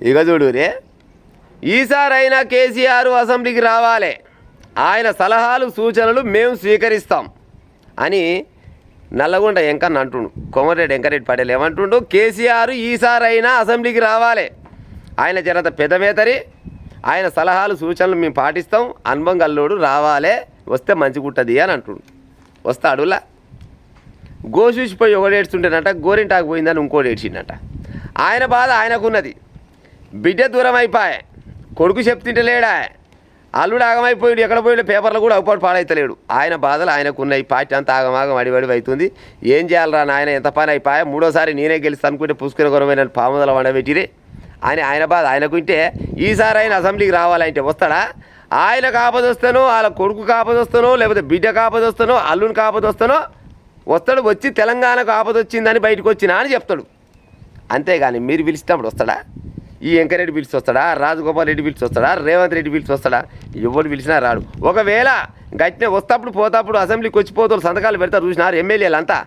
ఇక చూడు రే, ఈసారైనా కేసీఆర్ అసెంబ్లీకి రావాలి, ఆయన సలహాలు సూచనలు మేము స్వీకరిస్తాం అని నల్లగొండ వెంకన్న అంటుండు. కోమటిరెడ్డి వెంకరెడ్డి పటేల్ ఏమంటుండు, కేసీఆర్ ఈసారైనా అసెంబ్లీకి రావాలి, ఆయన జనంత పెద్దమేతరి, ఆయన సలహాలు సూచనలు మేము పాటిస్తాం, అనుభవం గల్లోడు రావాలి, వస్తే మంచిగుంటుంది అని అంటుండు. వస్తాడులా గోసూసిపోయి ఒకటి ఏడ్చుంటేనట, గోరింటాకు పోయిందని ఇంకోటి ఏడ్చిండట. ఆయన బాధ ఆయనకున్నది, బిడ్డ దూరం అయిపోయా, కొడుకు చెప్తుంటలేడా, అల్లుడు ఆగమైపోయాడు, ఎక్కడ పోయాడు, పేపర్లు కూడా అవుపాటు పాడైతలేడు. ఆయన బాధలు ఆయనకున్నాయి. పార్టీ అంతా ఆగమాగం అడివడి అవుతుంది. ఏం చేయాలరా నాయన, ఎంత పని అయిపోయా, మూడోసారి నేనే గెలుస్తా అనుకుంటే పుష్కర గౌరవమైన పాముదల వండబెట్టిరే అని ఆయన బాధ ఆయనకుంటే, ఈసారి ఆయన అసెంబ్లీకి రావాలంటే వస్తాడా? ఆయన కాపదొస్తానో, వాళ్ళ కొడుకు కాపదొస్తానో, లేకపోతే బిడ్డ కాపదొస్తానో, అల్లుని కాపదొస్తానో వస్తాడు. వచ్చి తెలంగాణకు ఆపదొచ్చిందని బయటకు వచ్చినా అని చెప్తాడు. అంతేగాని మీరు పిలిచినప్పుడు వస్తాడా? ఈ వెంకరెడ్డి పిలిచి వస్తాడా, రాజగోపాల్ రెడ్డి పిలిచి వస్తాడా, రేవంత్ రెడ్డి పిలిచి వస్తాడా? ఎవరు పిలిచినా రాడు. ఒకవేళ గట్టినే వస్తప్పుడు పోతాప్పుడు అసెంబ్లీకి వచ్చిపోతాడు, సంతకాలు పెడతారు చూసినారు ఎమ్మెల్యేలు అంతా.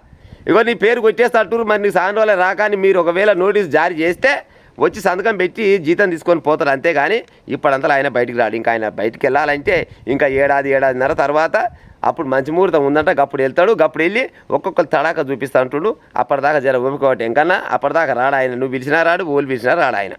ఇగో నీ పేరు కొట్టేస్తట్టు, మరి నీకు సాయం రోజులే రాకాని మీరు ఒకవేళ నోటీస్ జారీ చేస్తే వచ్చి సంతకం పెట్టి జీతం తీసుకొని పోతారు. అంతేగాని ఇప్పుడంతా ఆయన బయటికి రాడు. ఇంకా ఆయన బయటికి వెళ్ళాలంటే ఇంకా ఏడాదిన్నర తర్వాత అప్పుడు మంచి ముహూర్తం ఉందంట, గప్పుడు వెళ్తాడు. గప్పుడు వెళ్ళి ఒక్కొక్కరు తడాక చూపిస్తా అంటుడు. అప్పటిదాకా జర ఊపుకోవటం ఇంకన్నా, అప్పటిదాకా రాడు ఆయన. నువ్వు పిలిచినా రాడు, ఓళ్ళు పిలిచినా రాడు ఆయన.